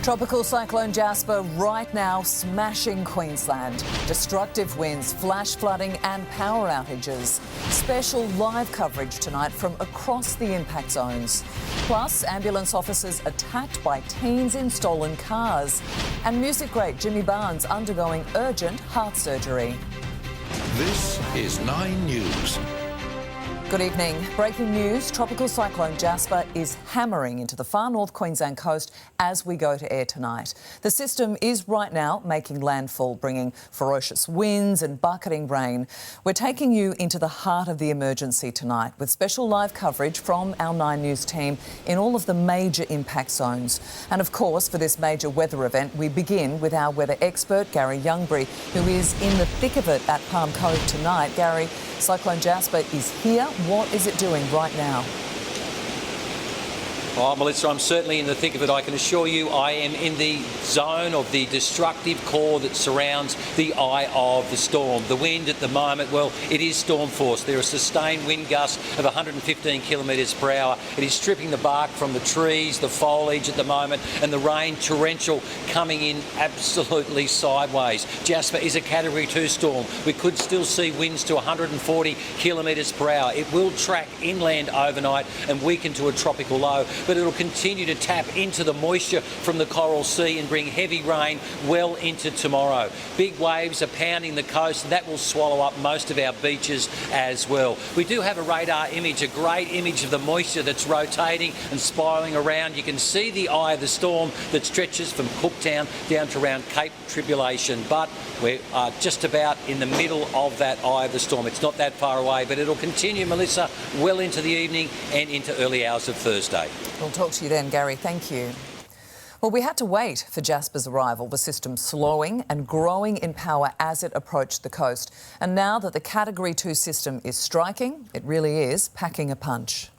Tropical cyclone Jasper right now smashing Queensland. Destructive winds, flash flooding and power outages. Special live coverage tonight from across the impact zones. Plus, ambulance officers attacked by teens in stolen cars. And music great Jimmy Barnes undergoing urgent heart surgery. This is 9 News. Good evening. Breaking news, Tropical Cyclone Jasper is hammering into the far north Queensland coast as we go to air tonight. The system is right now making landfall, bringing ferocious winds and bucketing rain. We're taking you into the heart of the emergency tonight with special live coverage from our 9 News team in all of the major impact zones. And of course, for this major weather event, we begin with our weather expert, Gary Youngbury, who is in the thick of it at Palm Cove tonight. Gary, Cyclone Jasper is here. What is it doing right now? Oh, Melissa, I'm certainly in the thick of it. I can assure you I am in the zone of the destructive core that surrounds the eye of the storm. The wind at the moment, well, it is storm force. There are sustained wind gusts of 115 kilometres per hour. It is stripping the bark from the trees, the foliage at the moment, and the rain torrential coming in absolutely sideways. Jasper is a Category 2 storm. We could still see winds to 140 kilometres per hour. It will track inland overnight and weaken to a tropical low, but it'll continue to tap into the moisture from the Coral Sea and bring heavy rain well into tomorrow. Big waves are pounding the coast and that will swallow up most of our beaches as well. We do have a radar image, a great image of the moisture that's rotating and spiralling around. You can see the eye of the storm that stretches from Cooktown down to around Cape Tribulation, but we are just about in the middle of that eye of the storm. It's not that far away, but it'll continue, Melissa, well into the evening and into early hours of Thursday. We'll talk to you then, Gary. Thank you. Well, we had to wait for Jasper's arrival, the system slowing and growing in power as it approached the coast. And now that the Category 2 system is striking, it really is packing a punch.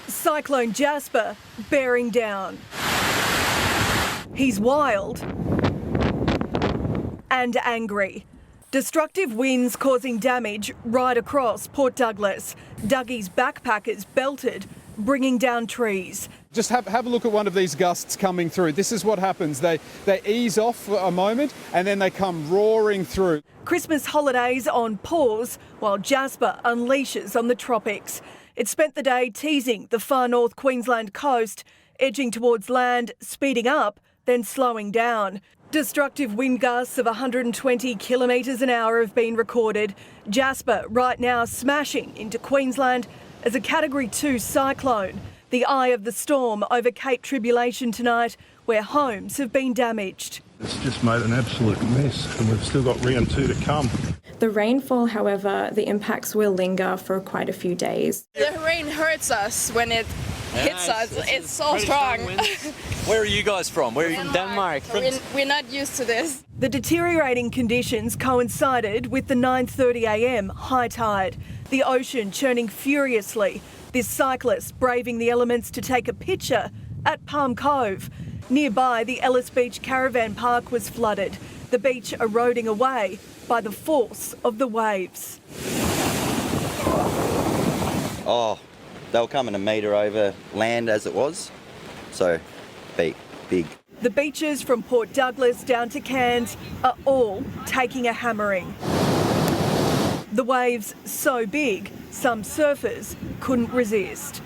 Cyclone Jasper bearing down. He's wild and angry. Destructive winds causing damage right across Port Douglas. Dougie's backpackers belted, bringing down trees. Just have a look at one of these gusts coming through. This is what happens. They ease off for a moment and then they come roaring through. Christmas holidays on pause while Jasper unleashes on the tropics. It spent the day teasing the far north Queensland coast, edging towards land, speeding up, then slowing down. Destructive wind gusts of 120 kilometres an hour have been recorded. Jasper right now smashing into Queensland as a Category 2 cyclone. The eye of the storm over Cape Tribulation tonight, where homes have been damaged. It's just made an absolute mess and we've still got round 2 to come. The rainfall, however, the impacts will linger for quite a few days. The rain hurts us when it hits us. It's so strong. Where are you guys from? Where are you from? Denmark. We're not used to this. The deteriorating conditions coincided with the 9:30 a.m. high tide. The ocean churning furiously. This cyclist braving the elements to take a picture at Palm Cove. Nearby, the Ellis Beach Caravan Park was flooded, the beach eroding away by the force of the waves. Oh, they were coming a metre over land as it was, so big. The beaches from Port Douglas down to Cairns are all taking a hammering. The waves so big, some surfers couldn't resist,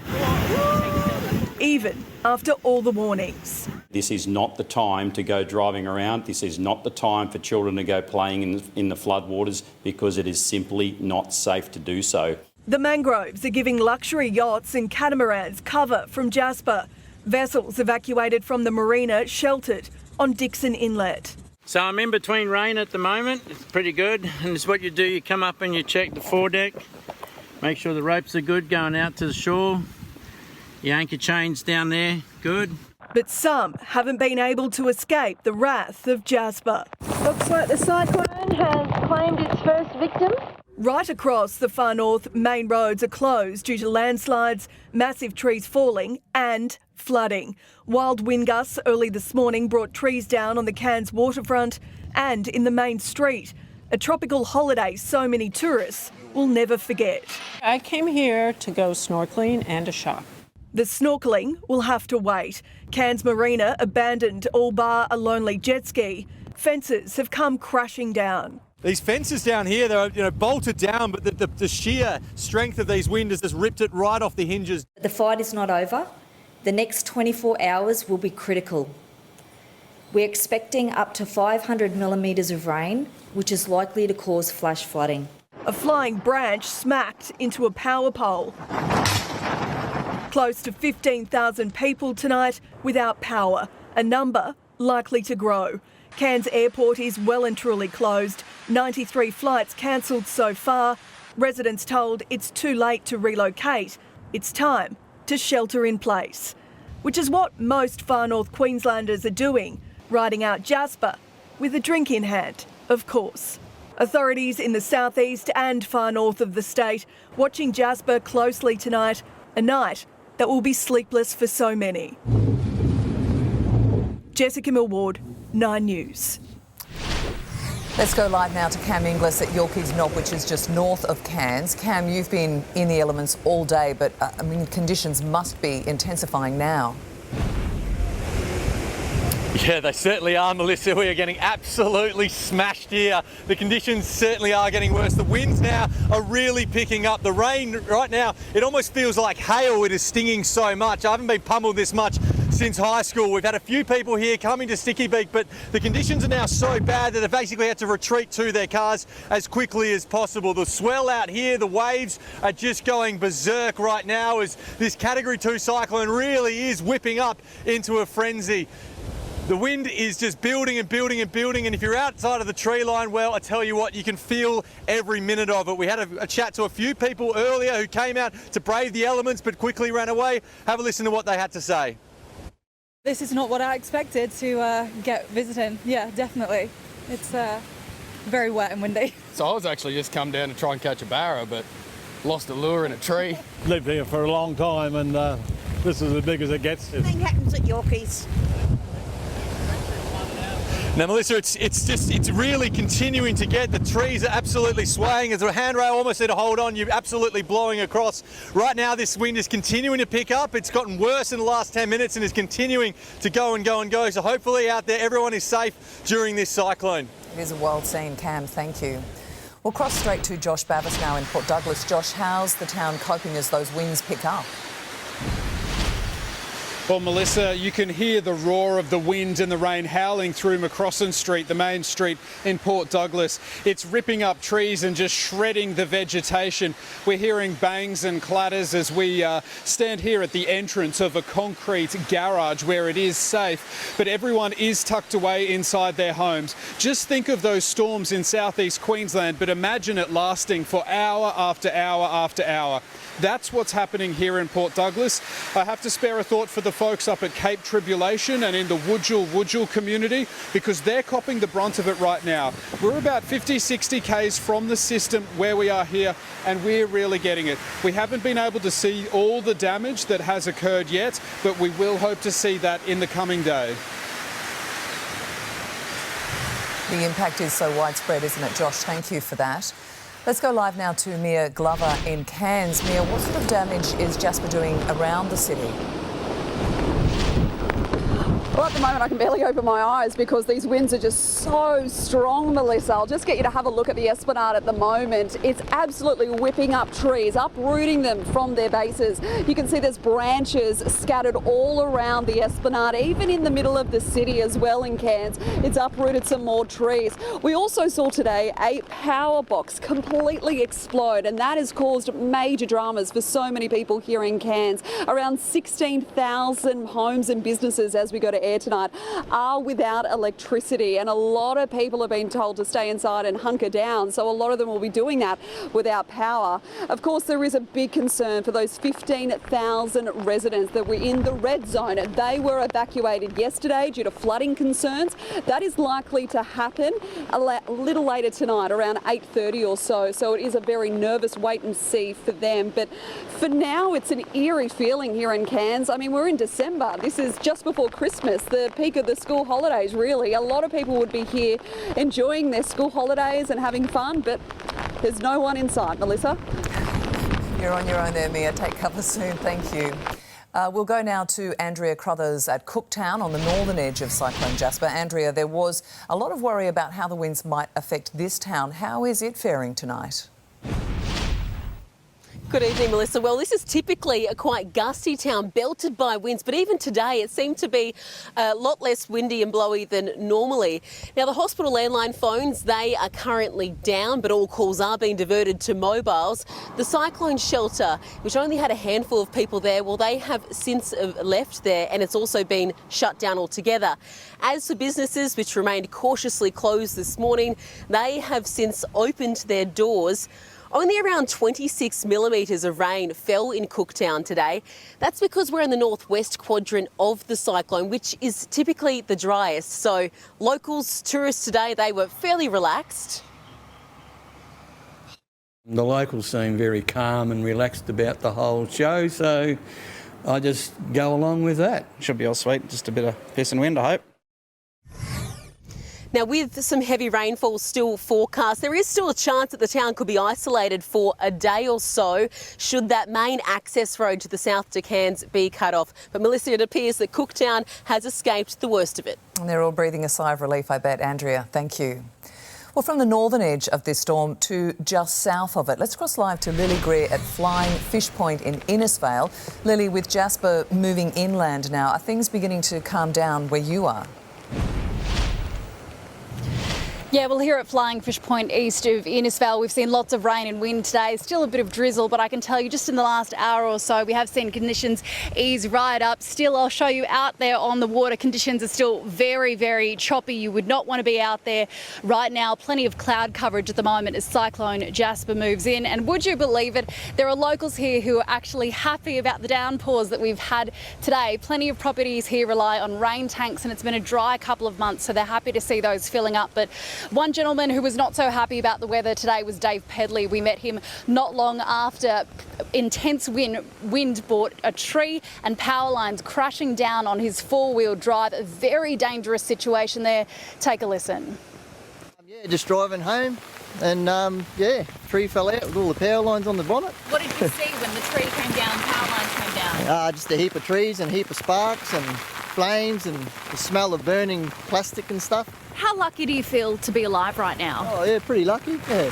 even after all the warnings. This is not the time to go driving around. This is not the time for children to go playing in the floodwaters because it is simply not safe to do so. The mangroves are giving luxury yachts and catamarans cover from Jasper. Vessels evacuated from the marina sheltered on Dixon Inlet. So I'm in between rain at the moment. It's pretty good. And it's what you do, you come up and you check the foredeck, make sure the ropes are good going out to the shore. Your anchor chain's down there, good. But some haven't been able to escape the wrath of Jasper. Looks like the cyclone has claimed its first victim. Right across the far north, main roads are closed due to landslides, massive trees falling and flooding. Wild wind gusts early this morning brought trees down on the Cairns waterfront and in the main street. A tropical holiday so many tourists will never forget. I came here to go snorkeling and to shop. The snorkelling will have to wait. Cairns Marina abandoned all bar a lonely jet ski. Fences have come crashing down. These fences down here, they're bolted down, but the sheer strength of these wind has just ripped it right off the hinges. The fight is not over. The next 24 hours will be critical. We're expecting up to 500 millimetres of rain, which is likely to cause flash flooding. A flying branch smacked into a power pole. Close to 15,000 people tonight without power, a number likely to grow. Cairns Airport is well and truly closed. 93 flights cancelled so far. Residents told it's too late to relocate. It's time to shelter in place, which is what most far north Queenslanders are doing, riding out Jasper with a drink in hand, of course. Authorities in the southeast and far north of the state watching Jasper closely tonight, a night that will be sleepless for so many. Jessica Millward, 9 News. Let's go live now to Cam Inglis at Yorkeys Knob, which is just north of Cairns. Cam, you've been in the elements all day, but conditions must be intensifying now. Yeah, they certainly are, Melissa. We are getting absolutely smashed here. The conditions certainly are getting worse. The winds now are really picking up. The rain right now, it almost feels like hail. It is stinging so much. I haven't been pummeled this much since high school. We've had a few people here coming to Sticky Beak, but the conditions are now so bad that they've basically had to retreat to their cars as quickly as possible. The swell out here, the waves are just going berserk right now as this Category 2 cyclone really is whipping up into a frenzy. The wind is just building and building and building, and if you're outside of the tree line, well, I tell you what, you can feel every minute of it. We had a chat to a few people earlier who came out to brave the elements but quickly ran away. Have a listen to what they had to say. This is not what I expected to get visiting. Yeah, definitely. It's very wet and windy. So I was actually just come down to try and catch a barra, but lost a lure in a tree. Lived here for a long time, and this is as big as it gets. Nothing happens at Yorkeys. Now, Melissa, it's really continuing to get. The trees are absolutely swaying. As a handrail almost there to hold on, you're absolutely blowing across. Right now, this wind is continuing to pick up. It's gotten worse in the last 10 minutes and is continuing to go and go and go. So hopefully out there, everyone is safe during this cyclone. It is a wild scene, Cam. Thank you. We'll cross straight to Josh Bavis now in Port Douglas. Josh, how's the town coping as those winds pick up? Well, Melissa, you can hear the roar of the wind and the rain howling through McCrossan Street, the main street in Port Douglas. It's ripping up trees and just shredding the vegetation. We're hearing bangs and clatters as we stand here at the entrance of a concrete garage where it is safe, but everyone is tucked away inside their homes. Just think of those storms in southeast Queensland, but imagine it lasting for hour after hour after hour. That's what's happening here in Port Douglas. I have to spare a thought for the folks up at Cape Tribulation and in the Wudjil community, because they're copping the brunt of it right now. We're about 50-60 k's from the system where we are here, and we're really getting it. We haven't been able to see all the damage that has occurred yet, but we will hope to see that in the coming day. The impact is so widespread, isn't it, Josh? Thank you for that. Let's go live now to Mia Glover in Cairns. Mia, what sort of damage is Jasper doing around the city? Well, at the moment I can barely open my eyes because these winds are just so strong, Melissa. I'll just get you to have a look at the Esplanade at the moment. It's absolutely whipping up trees, uprooting them from their bases. You can see there's branches scattered all around the Esplanade, even in the middle of the city as well in Cairns. It's uprooted some more trees. We also saw today a power box completely explode, and that has caused major dramas for so many people here in Cairns. Around 16,000 homes and businesses, as we go to air tonight, are without electricity, and a lot of people have been told to stay inside and hunker down, so a lot of them will be doing that without power. Of course, there is a big concern for those 15,000 residents that were in the red zone. They were evacuated yesterday due to flooding concerns. That is likely to happen a little later tonight, around 8:30 or so, so it is a very nervous wait and see for them. But for now, it's an eerie feeling here in Cairns. I mean, we're in December. This is just before Christmas, the peak of the school holidays, really. A lot of people would be here enjoying their school holidays and having fun, but there's no one inside, Melissa. You're on your own there, Mia. Take cover soon. Thank you. We'll go now to Andrea Crothers at Cooktown on the northern edge of Cyclone Jasper. Andrea, there was a lot of worry about how the winds might affect this town. How is it faring tonight? Good evening, Melissa. Well, this is typically a quite gusty town, belted by winds, but even today it seemed to be a lot less windy and blowy than normally. Now, the hospital landline phones, they are currently down, but all calls are being diverted to mobiles. The cyclone shelter, which only had a handful of people there, well, they have since left there, and it's also been shut down altogether. As for businesses which remained cautiously closed this morning, they have since opened their doors. Only around 26 millimetres of rain fell in Cooktown today. That's because we're in the northwest quadrant of the cyclone, which is typically the driest. So locals, tourists today, they were fairly relaxed. The locals seem very calm and relaxed about the whole show, so I just go along with that. Should be all sweet, just a bit of piss and wind, I hope. Now, with some heavy rainfall still forecast, there is still a chance that the town could be isolated for a day or so should that main access road to the South to Cairns be cut off. But Melissa, it appears that Cooktown has escaped the worst of it. And they're all breathing a sigh of relief, I bet. Andrea, thank you. Well, from the northern edge of this storm to just south of it, let's cross live to Lily Greer at Flying Fish Point in Innisfail. Lily, with Jasper moving inland now, are things beginning to calm down where you are? Yeah, well, here at Flying Fish Point east of Innisfail, we've seen lots of rain and wind today. Still a bit of drizzle, but I can tell you just in the last hour or so, we have seen conditions ease right up. Still, I'll show you out there on the water. Conditions are still very, very choppy. You would not want to be out there right now. Plenty of cloud coverage at the moment as Cyclone Jasper moves in. And would you believe it, there are locals here who are actually happy about the downpours that we've had today. Plenty of properties here rely on rain tanks, and it's been a dry couple of months, so they're happy to see those filling up. But one gentleman who was not so happy about the weather today was Dave Pedley. We met him not long after intense wind brought a tree and power lines crashing down on his four-wheel drive. A very dangerous situation there. Take a listen. Yeah, just driving home and tree fell out with all the power lines on the bonnet. What did you see when the tree came down, power lines came down? Just a heap of trees and a heap of sparks and flames and the smell of burning plastic and stuff. How lucky do you feel to be alive right now? Oh yeah, pretty lucky, yeah.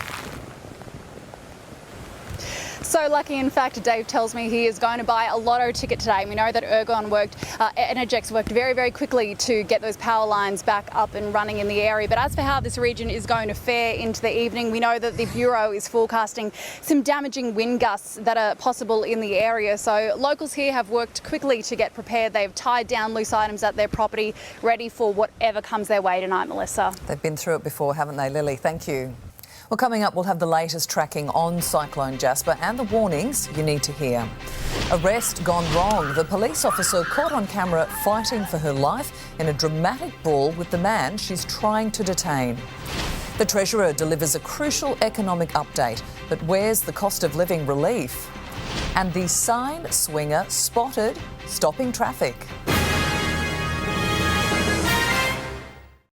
So lucky, in fact, Dave tells me he is going to buy a lotto ticket today. We know that Energex worked very, very quickly to get those power lines back up and running in the area. But as for how this region is going to fare into the evening, we know that the Bureau is forecasting some damaging wind gusts that are possible in the area. So locals here have worked quickly to get prepared. They've tied down loose items at their property, ready for whatever comes their way tonight, Melissa. They've been through it before, haven't they, Lily? Thank you. Well, coming up, we'll have the latest tracking on Cyclone Jasper and the warnings you need to hear. Arrest gone wrong. The police officer caught on camera fighting for her life in a dramatic brawl with the man she's trying to detain. The Treasurer delivers a crucial economic update, but where's the cost of living relief? And the sign swinger spotted stopping traffic.